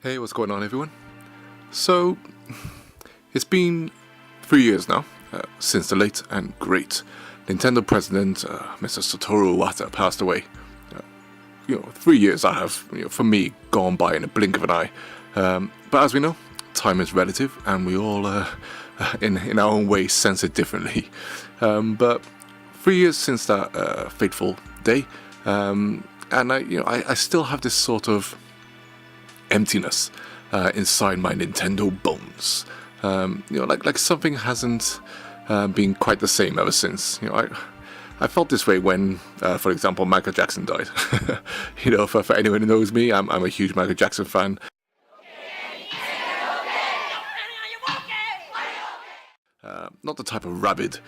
Hey, what's going on, everyone? So, it's been 3 years now since the late and great Nintendo president, Mr. Satoru Iwata, passed away. 3 years that have, for me, gone by in a blink of an eye. But as we know, time is relative, and we all, in our own way, sense it differently. But 3 years since that fateful day, and I still have this sort of emptiness inside my Nintendo bones. Like something hasn't been quite the same ever since. I felt this way when, for example, Michael Jackson died. For anyone who knows me, I'm a huge Michael Jackson fan. Not the type of rabid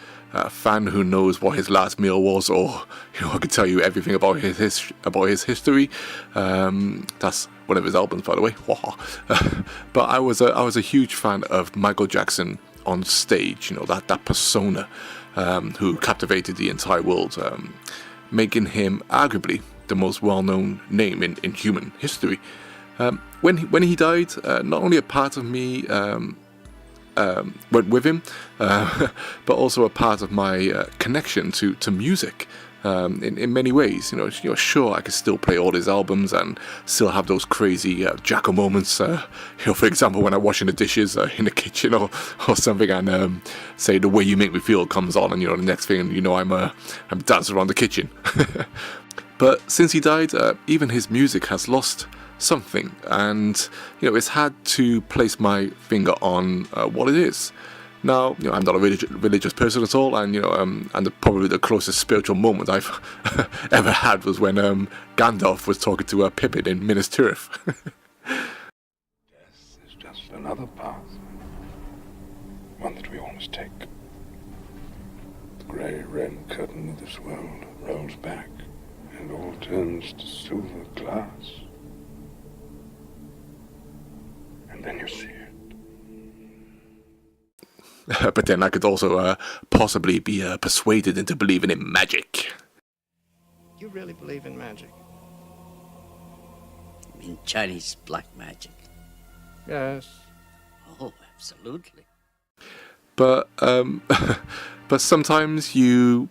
fan who knows what his last meal was, or I could tell you everything about his history. That's one of his albums, by the way. But I was a huge fan of Michael Jackson on stage. That persona who captivated the entire world, making him arguably the most well-known name in human history. When he died, not only a part of me went with him, but also a part of my connection to music in many ways. Sure, I could still play all his albums and still have those crazy Jacko moments. For example, when I'm washing the dishes in the kitchen or something, and say "The Way You Make Me Feel" comes on, and the next thing I'm dancing around the kitchen. But since he died, even his music has lost something, and it's hard to place my finger on what it is. Now, I'm not a religious person at all, and probably the closest spiritual moment I've ever had was when Gandalf was talking to Pippin in Minas Tirith. Death is just another path, one that we all must take. The grey red curtain of this world rolls back, and all turns to silver glass. And then you see it. But then I could also possibly be persuaded into believing in magic. You really believe in magic? You mean Chinese black magic? Yes. Oh, absolutely. But but sometimes you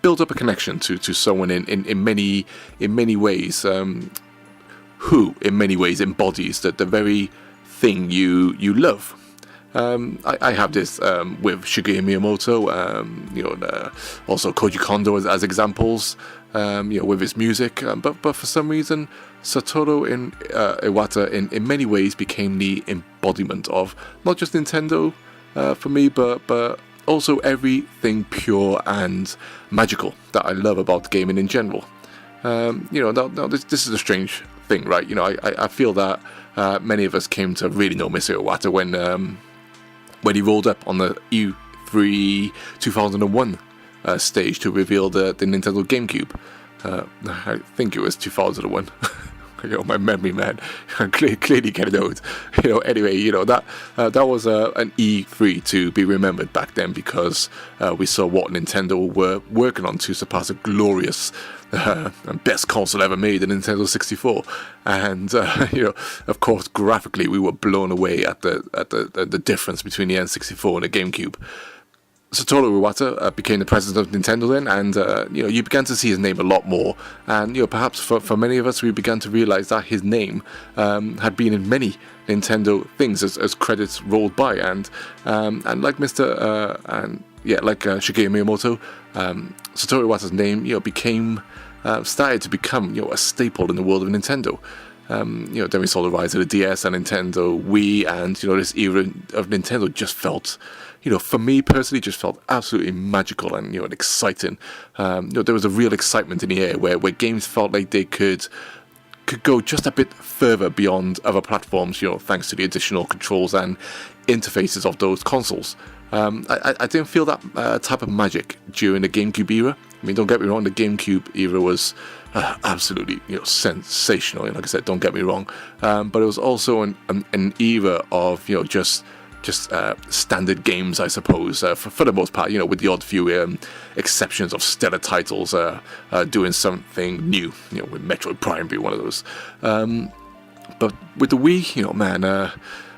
build up a connection to someone in many ways, who in many ways embodies the very thing you love. I have this with Shigeru Miyamoto, also Koji Kondo as examples, with his music. But for some reason, Satoru Iwata in many ways became the embodiment of not just Nintendo for me, but also everything pure and magical that I love about gaming in general. Now this is a strange thing, right? I feel that many of us came to really know Mr. Iwata when he rolled up on the E3 2001 stage to reveal the Nintendo GameCube. I think it was 2001. My memory, man, clearly getting old. Anyway, that was an E3 to be remembered back then, because we saw what Nintendo were working on to surpass a glorious best console ever made, the Nintendo 64. And of course, graphically, we were blown away at the difference between the N64 and the GameCube. Satoru Iwata became the president of Nintendo then, and you began to see his name a lot more, and perhaps for many of us, we began to realize that his name had been in many Nintendo things as credits rolled by, and like Shigeru Miyamoto, Satoru Iwata's name started to become a staple in the world of Nintendo. Then we saw the rise of the DS and Nintendo Wii, and this era of Nintendo just felt, for me personally, just felt absolutely magical and and exciting. There was a real excitement in the air where games felt like they could go just a bit further beyond other platforms, thanks to the additional controls and interfaces of those consoles. I didn't feel that type of magic during the GameCube era. I mean, don't get me wrong, the GameCube era was absolutely sensational. Like I said, don't get me wrong, but it was also an era of just standard games, I suppose, for the most part, with the odd few exceptions of stellar titles doing something new, with Metroid Prime being one of those. But with the Wii, man,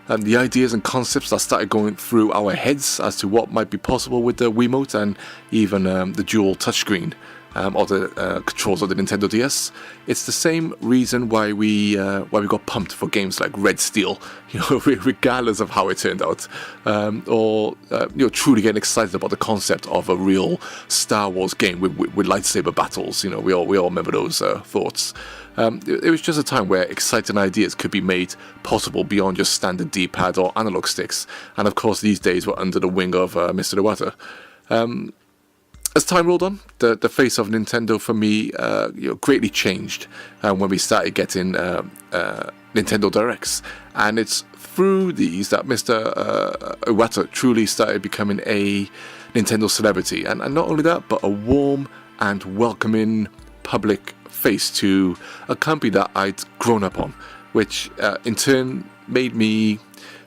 and the ideas and concepts that started going through our heads as to what might be possible with the Wiimote and even the dual touchscreen or the controls of the Nintendo DS. It's the same reason why we got pumped for games like Red Steel, regardless of how it turned out, or truly getting excited about the concept of a real Star Wars game with lightsaber battles. We all remember those thoughts. It was just a time where exciting ideas could be made possible beyond just standard D-pad or analog sticks, and of course these days were under the wing of Mr. Iwata. As time rolled on, the face of Nintendo for me greatly changed when we started getting Nintendo Directs, and it's through these that Mr. Iwata truly started becoming a Nintendo celebrity, and not only that, but a warm and welcoming public face to a company that I'd grown up on, which in turn made me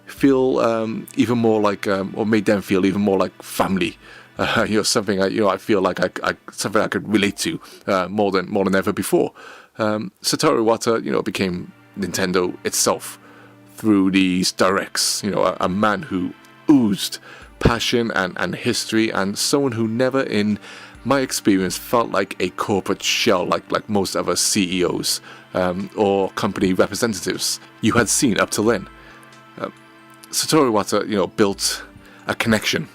feel even more like, or made them feel even more like family. Something I feel like something I could relate to more than ever before. Satoru Iwata, became Nintendo itself through these directs. A man who oozed passion and history, and someone who never, in my experience, felt like a corporate shell like most other CEOs or company representatives you had seen up till then. Satoru Iwata, built a connection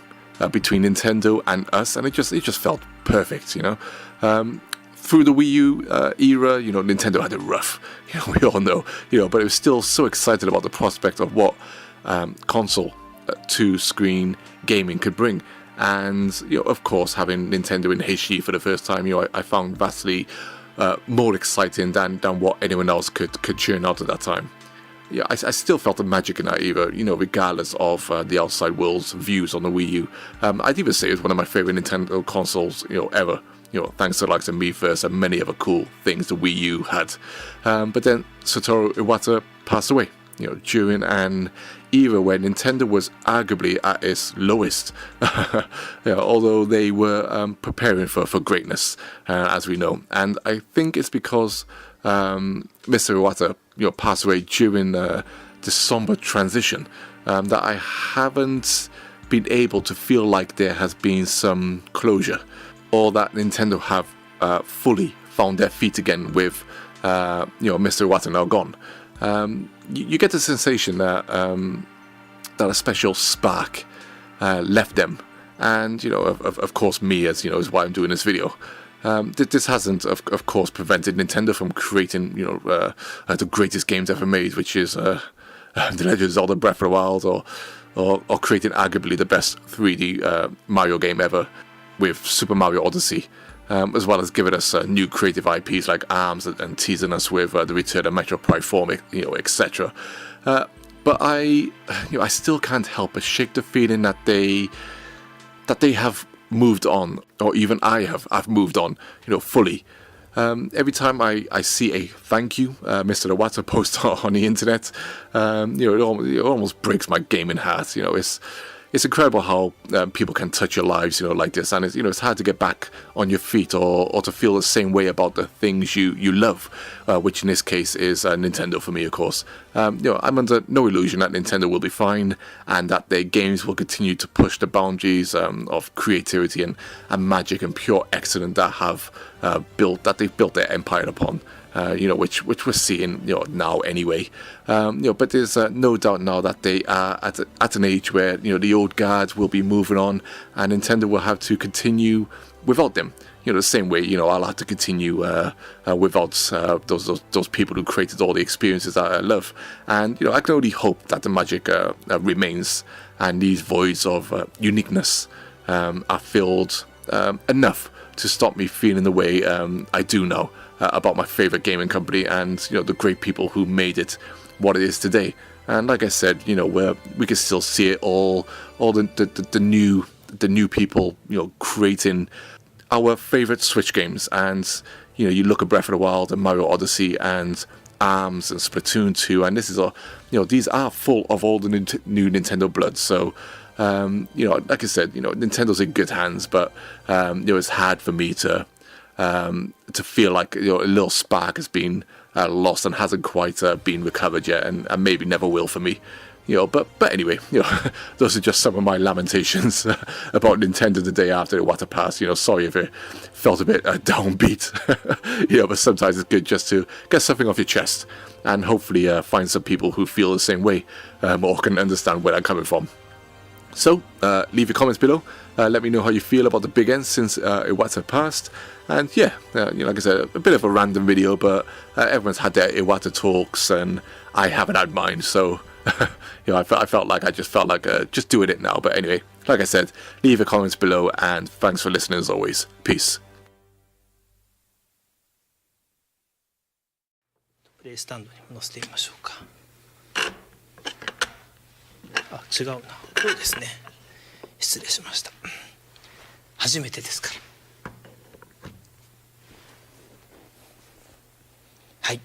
between Nintendo and us, and it just felt perfect. Through the Wii U era, Nintendo had it rough. We all know. But it was still so excited about the prospect of what console two-screen gaming could bring. And of course, having Nintendo in HD for the first time, I found vastly more exciting than what anyone else could churn out at that time. I still felt the magic in that era, regardless of the outside world's views on the Wii U. I'd even say it was one of my favorite Nintendo consoles, ever. Thanks to the likes of Miiverse and many other cool things the Wii U had. But then Satoru Iwata passed away, during an era where Nintendo was arguably at its lowest, although they were preparing for greatness, as we know. And I think it's because Mr. Iwata, passed away during the somber transition, that I haven't been able to feel like there has been some closure, or that Nintendo have fully found their feet again with Mr. Iwata now gone. You get the sensation that that a special spark left them, and of course me, as is why I'm doing this video. This hasn't, of course, prevented Nintendo from creating, the greatest games ever made, which is The Legend of Zelda: Breath of the Wild, or creating arguably the best 3D Mario game ever with Super Mario Odyssey, as well as giving us new creative IPs like ARMS and teasing us with the return of Metro Prime 4, etc. But I still can't help but shake the feeling that they have moved on, or even I've moved on, fully. Every time I see a thank you, Mr. Iwata post on the internet, it almost breaks my gaming heart. It's incredible how people can touch your lives, like this, and it's hard to get back on your feet or to feel the same way about the things you love, which in this case is Nintendo for me, of course. I'm under no illusion that Nintendo will be fine, and that their games will continue to push the boundaries of creativity and magic and pure excellence that they've built their empire upon. Which we're seeing, now anyway. But there's no doubt now that they are at an age where, the old guard will be moving on, and Nintendo will have to continue without them. The same way, I'll have to continue without those people who created all the experiences that I love. And, I can only hope that the magic remains, and these voids of uniqueness are filled enough to stop me feeling the way I do now about my favorite gaming company and the great people who made it what it is today. And like I said, where we can still see it all the new people creating our favorite Switch games. And you look at Breath of the Wild and Mario Odyssey and ARMS and Splatoon 2, and this is these are full of all the new Nintendo blood. So like I said, Nintendo's in good hands, but it's hard for me to feel like a little spark has been lost and hasn't quite been recovered yet, and maybe never will for me. But anyway, those are just some of my lamentations about Nintendo the day after Iwata passed. Sorry if it felt a bit downbeat. But sometimes it's good just to get something off your chest, and hopefully find some people who feel the same way, or can understand where I'm coming from. So, leave your comments below. Let me know how you feel about the big end since Iwata passed. And yeah, like I said, a bit of a random video, but everyone's had their Iwata talks, and I haven't had mine. So, I felt like just doing it now. But anyway, like I said, leave your comments below, and thanks for listening as always. Peace. プレイスタンドにも載せてみましょうか。あ、違うな。こうですね。失礼しました。初めてですから。はい。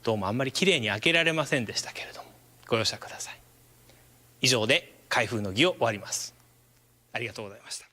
どうもあんまり綺麗に開けられませんでしたけれども、ご容赦ください。以上で開封の儀を終わります。ありがとうございました。